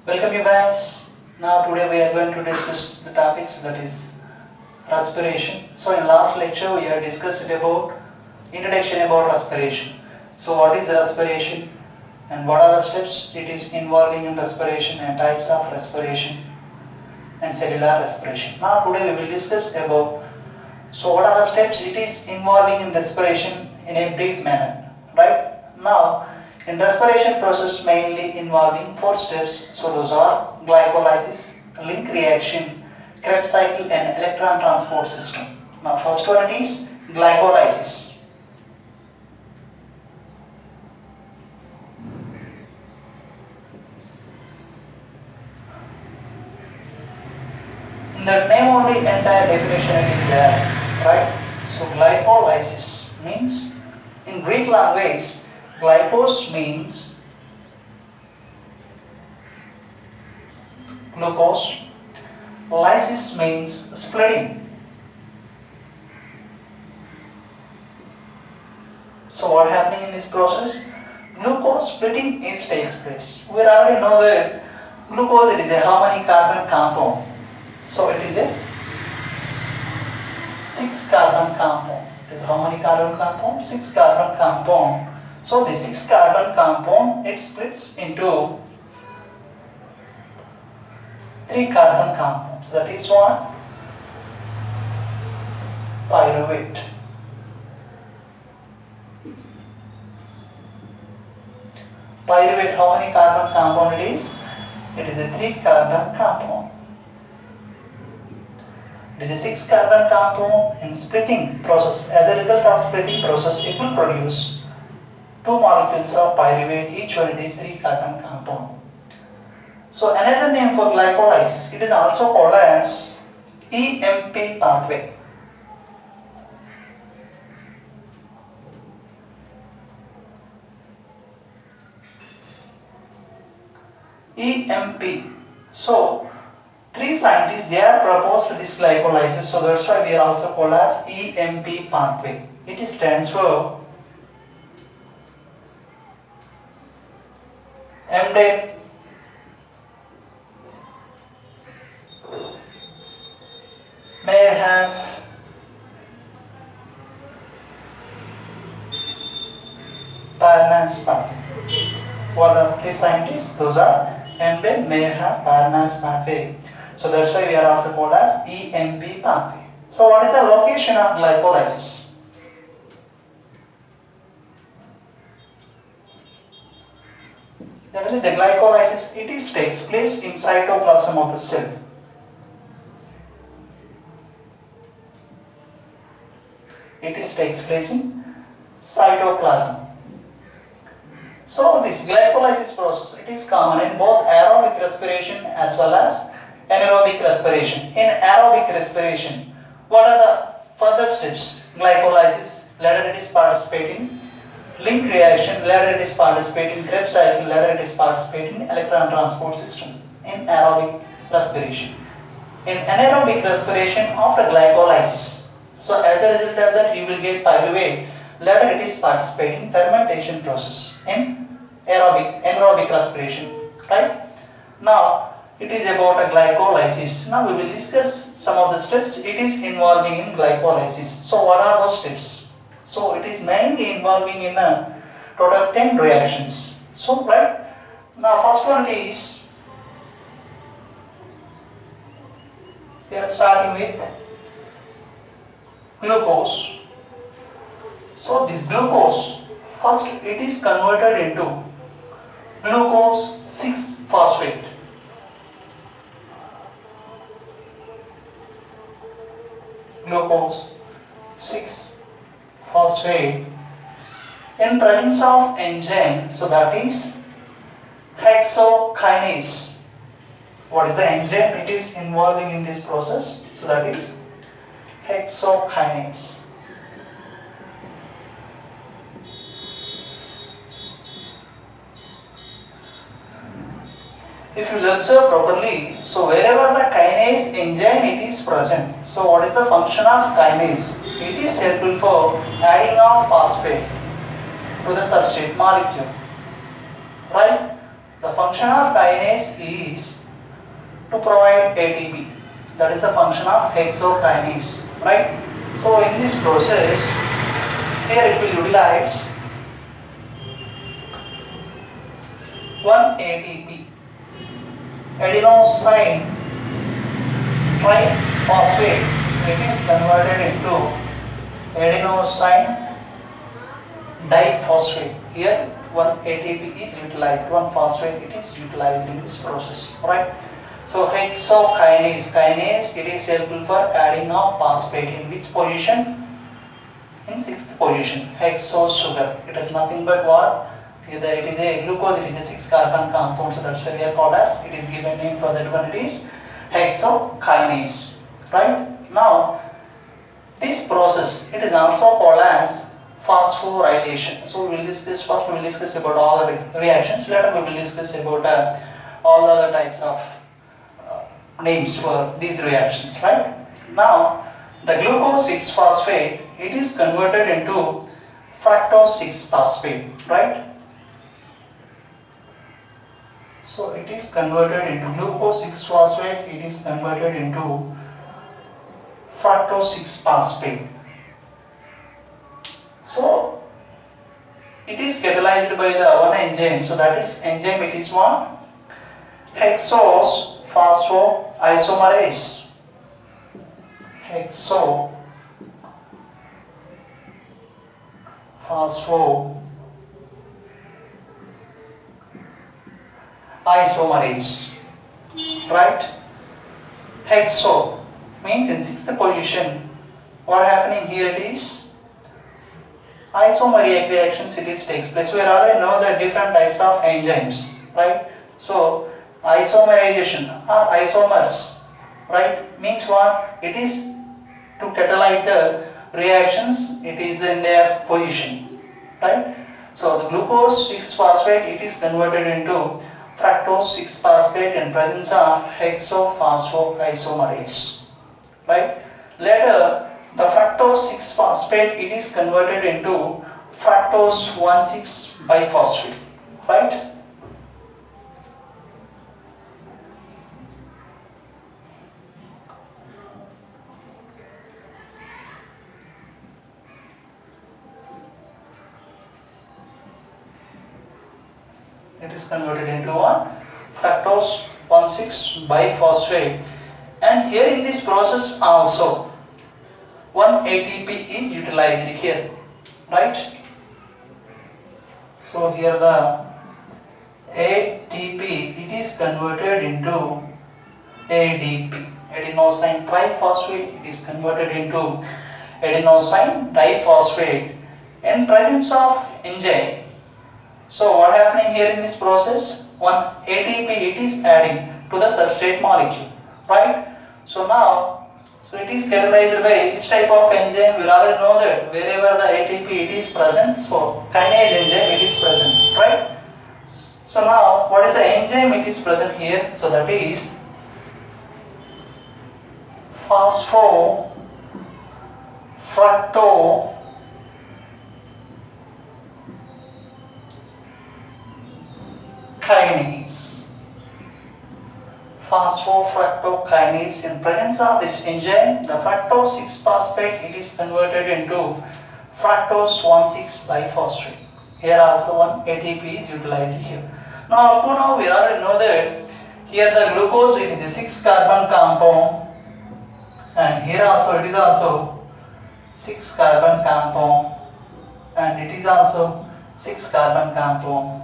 Welcome you guys. Now today we are going to discuss the topics that is respiration. So in last lecture we have discussed about introduction about respiration. So what is respiration and what are the steps it is involving in respiration and types of respiration and cellular respiration. Now today we will discuss about what are the steps it is involving in respiration in a brief manner. Right? Now in respiration process mainly involving 4 steps. So those are glycolysis, link reaction, Krebs cycle and electron transport system. Now first one is glycolysis. In the name only entire definition is there, right? So glycolysis means in Greek language glycos means glucose, lysis means splitting. So what happening in this process? Glucose splitting takes place. We already know that glucose is a how many carbon compound? So it is a 6 carbon compound. It is how many carbon compound? 6 carbon compound. So the 6 carbon compound it splits into 3 carbon compounds. That is what? Pyruvate. Pyruvate how many carbon compound it is? It is a 3 carbon compound. It is a 6 carbon compound in splitting process. As a result of splitting process it will produce 2 molecules of pyruvate, each one is 3 carbon compound. So another name for glycolysis, it is also called as EMP pathway. EMP. So 3 scientists they have proposed this glycolysis, so that's why we are also called as EMP pathway. It stands for Emden, Mayhem, Parnas pathway. What are 3 scientists? Those are Emden, Mayhem, Parnas pathway. So that's why we are also called as EMP pathway. So what is the location of glycolysis? Generally the glycolysis takes place in cytoplasm of the cell. Takes place in cytoplasm. So this glycolysis process it is common in both aerobic respiration as well as anaerobic respiration. In aerobic respiration, what are the further steps? Glycolysis, later it is participating link reaction, later it is participating Krebs cycle, later it is participating electron transport system in aerobic respiration. In anaerobic respiration after glycolysis, so as a result of that you will get pyruvate, later it is participating fermentation process in anaerobic respiration, right? Now it is about a glycolysis. Now we will discuss some of the steps it is involving in glycolysis. So what are those steps? So it is mainly involving in a total 10 reactions. So right, now first one is, we are starting with glucose. So this glucose, first it is converted into glucose 6-phosphate. Glucose 6-phosphate in presence of enzyme, so that is hexokinase. What is the enzyme it is involving in this process? So that is hexokinase. If you will observe properly, so wherever the kinase enzyme it is present, so what is the function of kinase? It is helpful for adding of phosphate to the substrate molecule, right? The function of kinase is to provide ATP. That is the function of hexokinase, right? So in this process, here it will utilize one ATP, adenosine triphosphate. It is converted into adenosine diphosphate. Here one ATP is utilized, one phosphate it is utilized in this process, right? So hexokinase, kinase, it is helpful for adding of phosphate. In which position? In sixth position. Hexo sugar. It is nothing but what? Either it is a glucose, it is a 6 carbon compound, so that's why we are called as, it is given name for that one, it is hexokinase, right? Now this process, it is also called as phosphorylation. So we will discuss, first we will discuss about all the reactions, later we will discuss about all the other types of names for these reactions, right? Now the glucose 6-phosphate, it is converted into fructose 6-phosphate, right? So it is converted into glucose 6-phosphate, it is converted into fructose 6-phosphate. So it is catalyzed by the one enzyme. So that is enzyme, it is one hexose phosphoisomerase. Hexo phosphoisomerase, right? Hexo means in sixth position. What happening here it is isomeric reactions, it is takes place. We already know the different types of enzymes, right? So isomerization or isomers, right, means what? It is to catalyze the reactions, it is in their position, right? So the glucose 6-phosphate, it is converted into fructose 6-phosphate in presence of hexophosphoisomerase, right? Later the fructose 6-phosphate, it is converted into fructose 1,6-biphosphate, right? It is converted into one fructose 1,6-biphosphate, and here in this process also one ATP is utilized here, right? So here the ATP, it is converted into ADP, adenosine triphosphate, it is converted into adenosine diphosphate in presence of enzyme. So what happening here in this process? One ATP, it is adding to the substrate molecule, right? So now, so it is catalyzed by which type of enzyme? We already know that wherever the ATP it is present, so kinase enzyme it is present, right? So now, what is the enzyme it is present here? So that is phosphofructokinase. Phosphofructokinase. In presence of this enzyme, the fructose 6-phosphate, it is converted into fructose 1,6-biphosphate. Here also one ATP is utilized here. Now up to now we already know that here the glucose, it is a 6-carbon compound, and here also it is also 6-carbon compound, and it is also 6-carbon compound,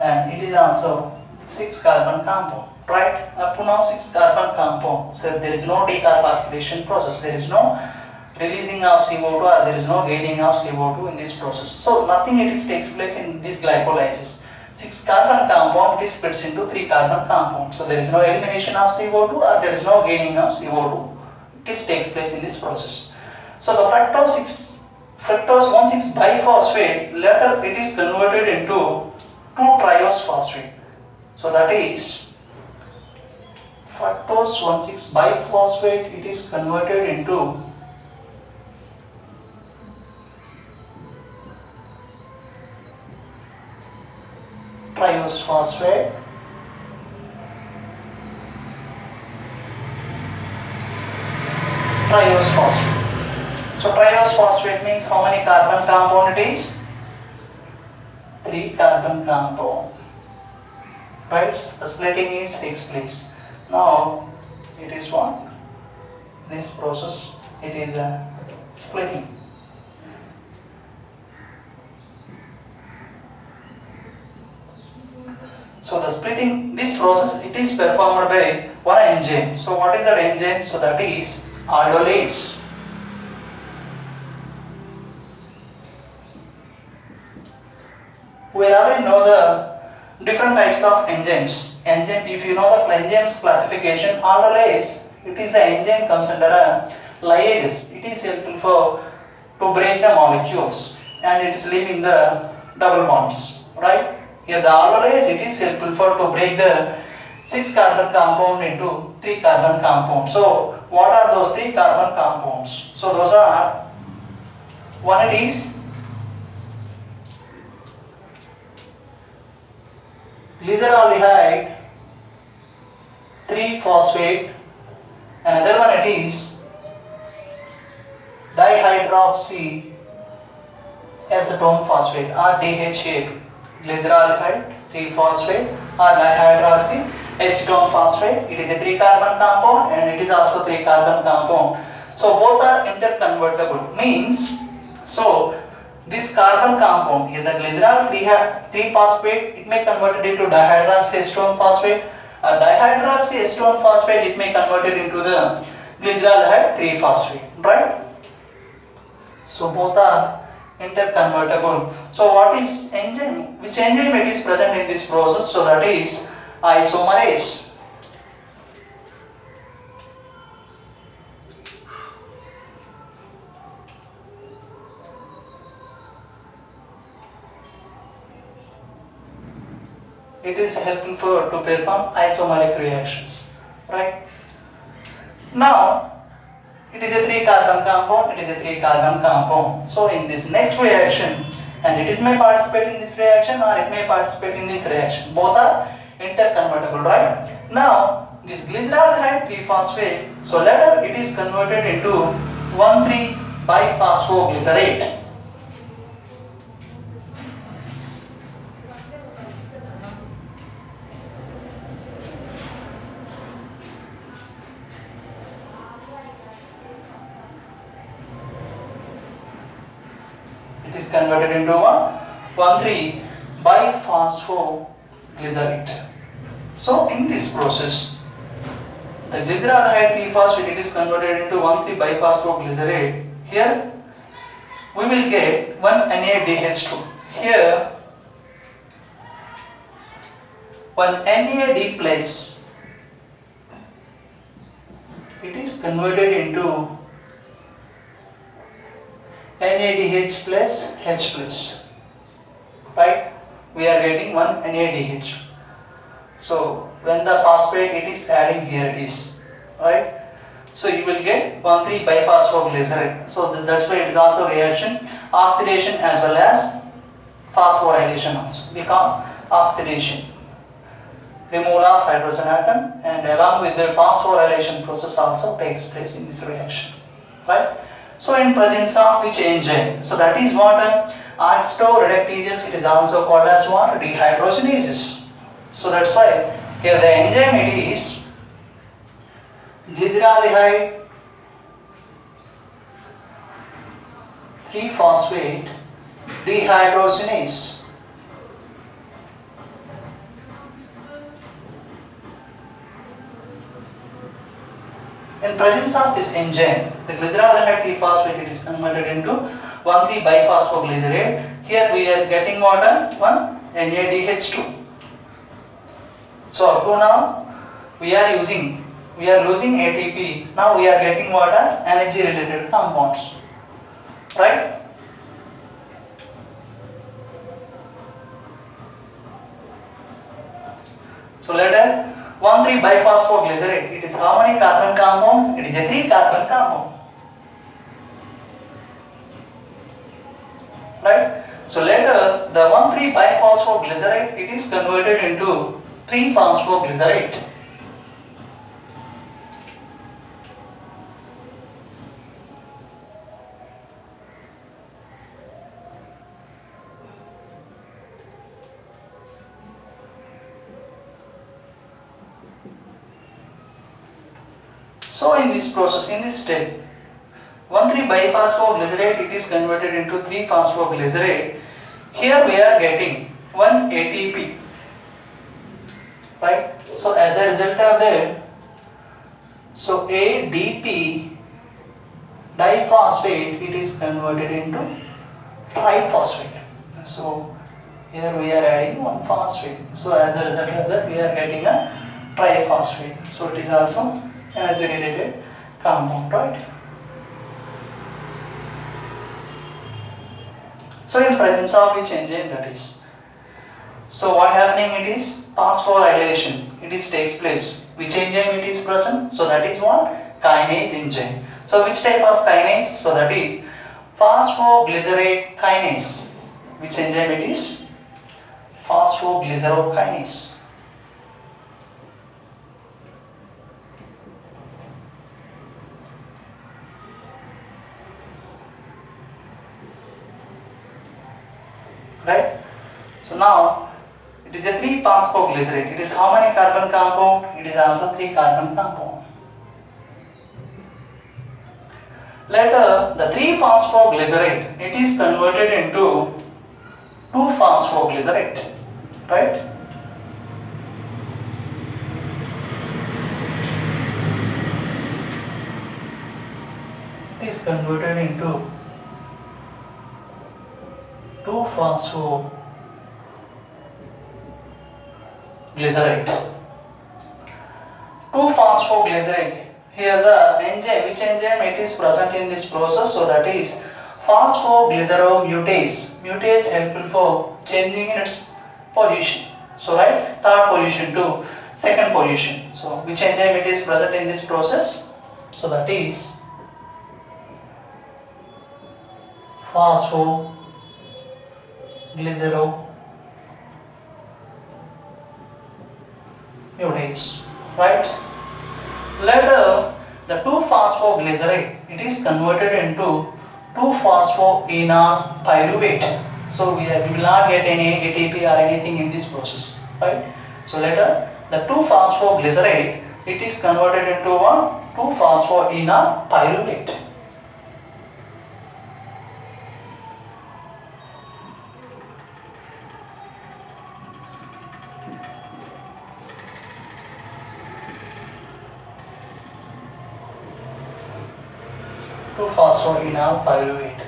and it is also 6-carbon compound, right? Up to now 6-carbon compound. So there is no decarboxylation process, there is no releasing of CO2 or there is no gaining of CO2 in this process. So nothing it is takes place in this glycolysis. 6-carbon compound is splits into 3-carbon compound. So there is no elimination of CO2 or there is no gaining of CO2. This takes place in this process. So the fructose 1,6-biphosphate, later it is converted into 2-triose phosphate. So that is fructose 1,6-biphosphate, it is converted into triose phosphate. Triose phosphate. So triose phosphate means how many carbon compound it is? 3 carbon compound. Right? The splitting is takes place. Now it is what? This process, it is a splitting. So the splitting, this process, it is performed by one enzyme. So what is that enzyme? So that is aldolase. We already know the different types of enzymes. Enzyme, if you know the enzymes classification, aldolase, it is the enzyme comes under a liases. It is helpful to break the molecules and it is leaving the double bonds, right? Here the aldolase, it is helpful to break the 6 carbon compound into 3 carbon compound. So what are those 3 carbon compounds? So those are, one it is glyceraldehyde 3-phosphate, another one it is dihydroxy acetone phosphate or DHA, glyceraldehyde 3-phosphate or dihydroxy acetone phosphate. It is a 3 carbon compound and it is also 3 carbon compound. So both are interconvertible, means so this carbon compound here, the glycerol 3-phosphate, it may convert it into dihydroxy acetone phosphate. Dihydroxy acetone phosphate, it may convert it into the glyceraldehyde 3-phosphate, right? So both are interconvertible. So what is enzyme? Which enzyme it is present in this process? So that is isomerase. It is helpful to perform isomeric reactions, right? Now, it is a 3 carbon compound, it is a 3 carbon compound. So in this next reaction, and it may participate in this reaction or it may participate in this reaction. Both are interconvertible, right? Now, this glyceraldehyde 3-phosphate, so later it is converted into 1,3-biphosphoglycerate. It is converted into 1,3-biphosphoglycerate. So in this process, the glyceraldehyde 3-phosphate, it is converted into 1,3-biphosphoglycerate. Here we will get one NADH2. Here one NAD plus, it is converted into NADH plus H plus, right? We are getting one NADH. So when the phosphate it is adding here it is, right? So you will get 1,3-biphosphoglycerate. So that's why it is also reaction, oxidation as well as phosphorylation also, because oxidation, removal of hydrogen atom, and along with the phosphorylation process also takes place in this reaction, right? So in presence of which enzyme? So that is what oxidoreductases, it is also called as what? Dehydrogenases. So that's why here the enzyme it is glyceraldehyde 3-phosphate dehydrogenase. In presence of this enzyme, the glyceraldehyde 3-phosphate it is converted into 1,3-biphosphoglycerate. Here we are getting what? One NADH2. So up to now we are losing ATP. Now we are getting what? Energy related compounds, right? So let us 1,3-biphosphoglycerate, it is how many carbon compound? It is a 3 carbon compound, right? So later the 1,3-biphosphoglycerate, it is converted into 3-phosphoglycerate. So in this process, in this step, 1,3-biphosphoglycerate, it is converted into 3-phosphoglycerate. Here we are getting 1 ATP, right? So as a result of that, so ADP diphosphate, it is converted into triphosphate. So here we are adding 1 phosphate. So as a result of that, we are getting a triphosphate. So it is also energy related compound, right? So in presence of which enzyme that is. So what happening it is phosphorylation. It is takes place. Which enzyme it is present? So that is what? Kinase enzyme. So which type of kinase? So that is phosphoglycerate kinase. Which enzyme it is? Phosphoglycerokinase. Right? So now it is a 3-phosphoglycerate. It is how many carbon compound? It is also 3 carbon compound. Later the 3-phosphoglycerate, it is converted into 2-phosphoglycerate. Right? It is converted into 2-phosphoglycerate. Glycerate. 2-phosphoglycerate. Here the enzyme, which enzyme it is present in this process? So that is phosphoglyceromutase. Mutase helpful for changing its position. So right, third position to second position. So which enzyme it is present in this process? So that is phosphoglyceromutase. Right? Later, the 2-phosphoglycerate, it is converted into 2-phosphoenol pyruvate. So we will not get any ATP or anything in this process. Right? So later, the 2-phosphoglycerate, it is converted into 2-phosphoenol pyruvate. Phosphoenol pyruvate.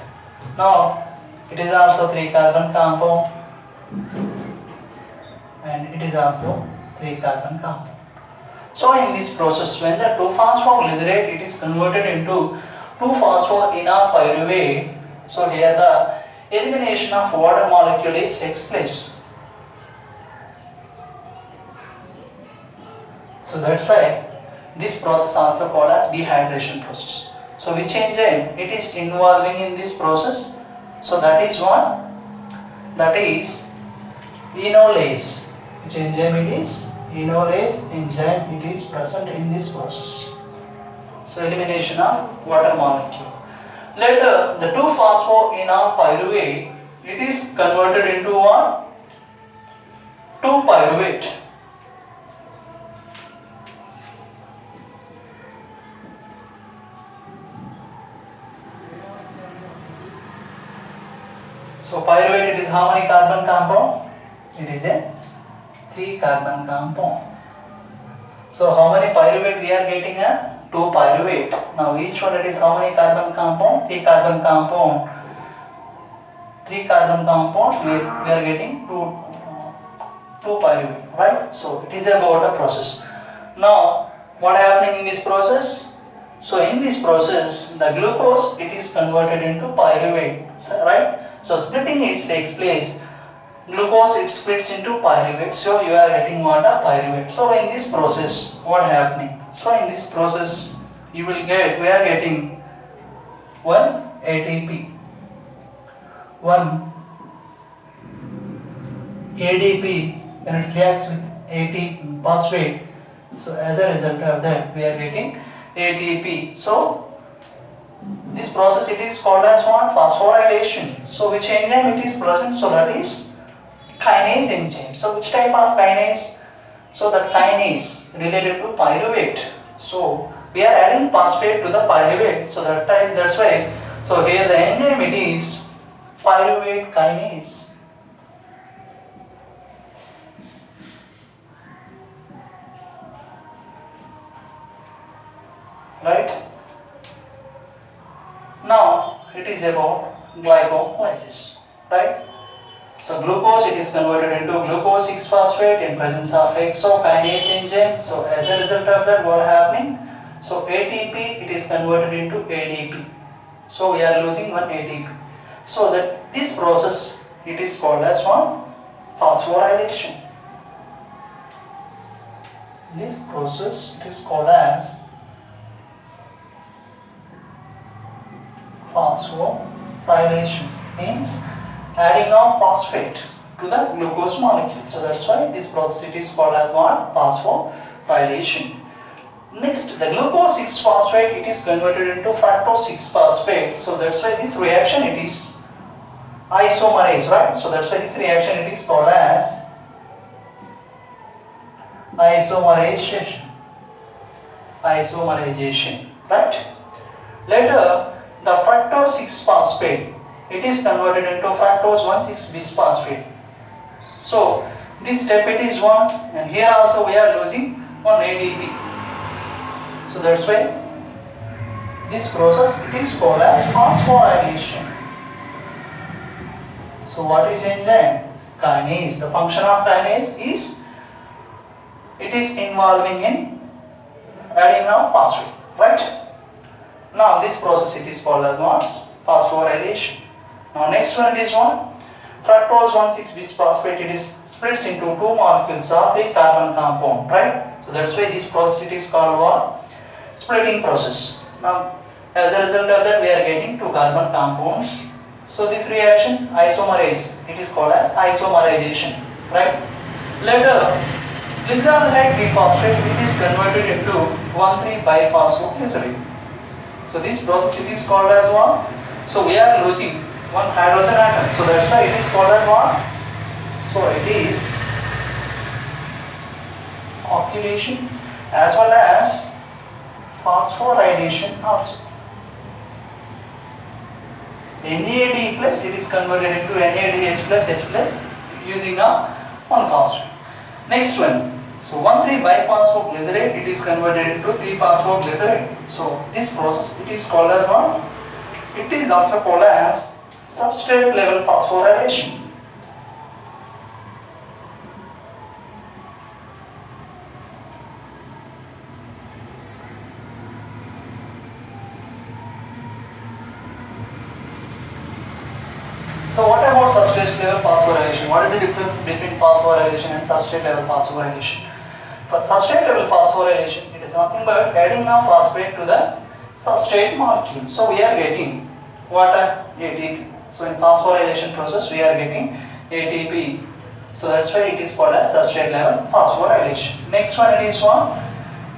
Now it is also 3 carbon compound and it is also 3 carbon compound. So in this process, when the 2-phosphoglycerate it is converted into 2-phosphoenol pyruvate, so here the elimination of water molecule is takes place. So that's why this process also called as dehydration process. So which enzyme it is involving in this process? So that is what? That is enolase. Which enzyme it is? Enolase enzyme, it is present in this process. So elimination of water molecule. Later the 2-phosphoenol pyruvate, it is converted into what? 2-pyruvate. So pyruvate, it is how many carbon compound? It is a 3 carbon compound. So how many pyruvate we are getting? A 2 pyruvate. Now each one, it is how many carbon compound? 3 carbon compound. 3 carbon compound we are getting 2 pyruvate, right? So it is about a process. Now what happening in this process? So in this process the glucose, it is converted into pyruvate, right? So splitting takes place. Glucose, it splits into pyruvate. So you are getting what? A pyruvate. So in this process, what happening? So in this process, we are getting 1 ATP, 1 ADP when it reacts with AT phosphate. So as a result of that we are getting ATP. So this process it is called as what? Phosphorylation. So which enzyme it is present? So that is kinase enzyme. So which type of kinase? So the kinase related to pyruvate. So we are adding phosphate to the pyruvate. So that's why. So here the enzyme it is pyruvate kinase. Right? Now it is about glycolysis. Right? So glucose it is converted into glucose 6-phosphate in presence of hexokinase enzyme. So as a result of that what happening? So ATP it is converted into ADP. So we are losing one ATP. So that this process it is called as what? Phosphorylation. This process it is called as phosphorylation. Means adding of phosphate to the glucose molecule. So that's why this process it is called as what? Phosphorylation. Next, the glucose 6-phosphate it is converted into fructose 6-phosphate. So that's why this reaction it is isomerase, right? So that's why this reaction it is called as isomerization. Isomerization, right? Later, the fructose 6-phosphate it is converted into fructose 1,6-bisphosphate. So this step it is 1 and here also we are losing 1 ADP. So that's why this process it is called as phosphorylation. So what is enzyme? Kinase. The function of kinase is it is involving in adding of phosphate, right? Now this process it is called as what? Phosphorylation. Now next one is what? Fructose 1,6-bisphosphate it is splits into 2 molecules of a carbon compound, right? So that's why this process it is called what? Splitting process. Now as a result of that we are getting 2 carbon compounds. So this reaction isomerase it is called as isomerization, right? Later glycolyl triphosphate it is converted into 1,3-biphosphoglycerate. So this process it is called as what? So we are losing 1 hydrogen atom. So that's why it is called as what? So it is oxidation as well as phosphorylation also. NAD plus it is converted into NADH plus H plus using a 1 constant. Next one. So 1,3-biphosphoglycerate it is converted into 3-phosphoglycerate. So this process it is called as what? It is also called as substrate level phosphorylation. So what about substrate level phosphorylation? What is the difference between phosphorylation and substrate level phosphorylation? For substrate level phosphorylation, it is nothing but adding of phosphate to the substrate molecule. So we are getting water ATP. So in phosphorylation process we are getting ATP. So that's why it is called as substrate level phosphorylation. Next one it is what?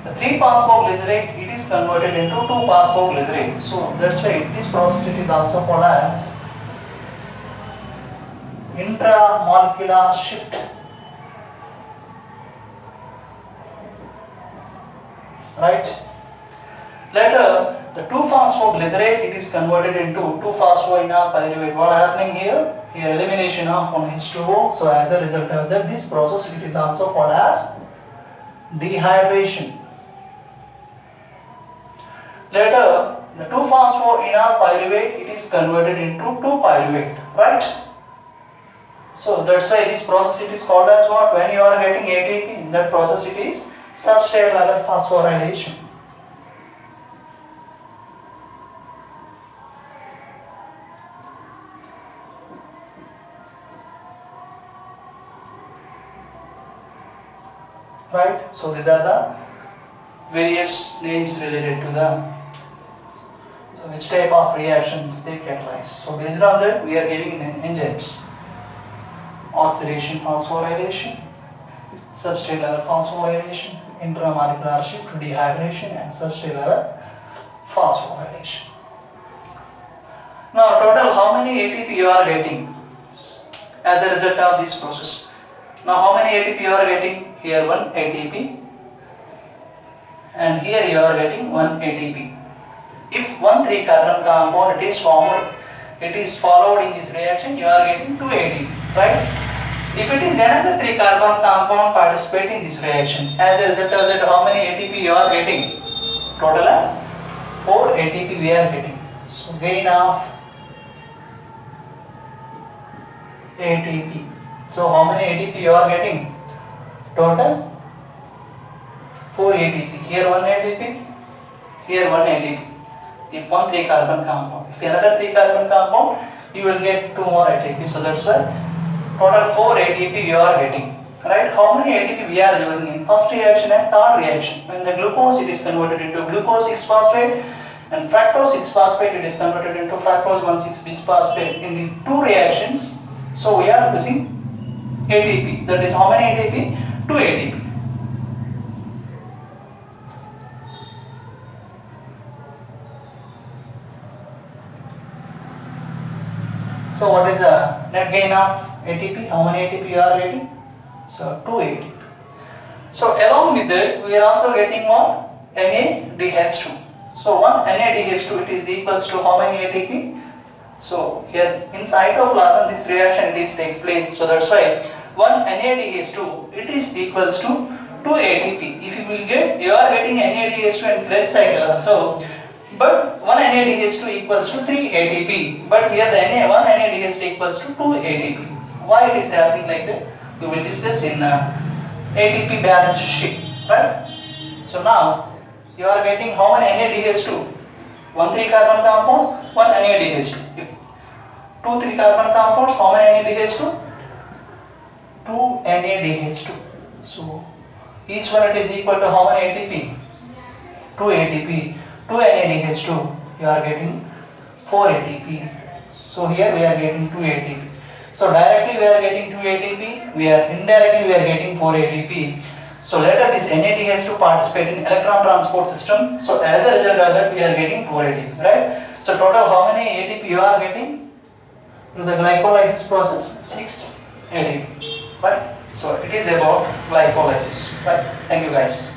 The 3-phosphoglycerate it is converted into 2-phosphoglycerate. So that's why this process it is also called as intramolecular shift. Right? Later, the 2-phosphoglycerate it is converted into 2-phosphoenol. What happening here? Here elimination of one H2O. So as a result of that, this process it is also called as dehydration. Later, the 2-phosphoenol it is converted into 2-pyruvate. Right? So that's why this process it is called as what? When you are getting ATP, in that process it is substrate level phosphorylation. Right? So these are the various names related to the which type of reactions they catalyze. So based on that we are giving enzymes. oxidation phosphorylation, substrate level phosphorylation, intramolecular shift, dehydration and substrate level phosphorylation. Now total how many ATP you are getting as a result of this process? Now how many ATP you are getting? Here 1 ATP and here you are getting 1 ATP. If 1 3-carbon compound is formed, it is followed in this reaction, you are getting 2 ATP, right? If it is another 3-carbon compound participate in this reaction, as a result of that how many ATP you are getting? Total of 4 ATP we are getting. So gain of ATP. So how many ATP you are getting? Total 4 ATP. Here 1 ATP, here 1 ATP. If 1 3-carbon compound. If another 3-carbon compound, you will get 2 more ATP. So that's why total 4 ATP you are getting. Right? How many ATP we are using in first reaction and third reaction? When the glucose it is converted into glucose 6-phosphate and fructose 6-phosphate it is converted into fructose 1,6-bisphosphate in these 2 reactions. So we are using ATP. That is how many ATP? 2 ATP. So what is the net gain of ATP? How many ATP you are getting? So 2 ATP. So along with that we are also getting what? NADH2. So 1 NADH2 it is equals to how many ATP? So here in cytoplasm this reaction this takes place. So that's why 1 NADH2 it is equals to 2 ATP. If you will get, you are getting NADH2 and left side also. But 1 NADH2 equals to 3 ATP. But here the 1 NADH2 equals to 2 ATP. Why it is happening like that? We will discuss in ATP balance sheet. Right? So now you are getting how many NADH2? 1 3-carbon compound, 1 NADH2. If 2 3-carbon compounds, how many NADH2? 2 NADH2. So each one it is equal to how many ATP? 2 ATP. 2 NADH2, you are getting 4 ATP. So here we are getting 2 ATP. So directly we are getting 2 ATP, indirectly we are getting 4 ATP. So later this NADH2 participate in electron transport system. So as a result of that we are getting 4 ATP, right? So total how many ATP you are getting through the glycolysis process? 6 ATP, right? So it is about glycolysis, right? Thank you guys.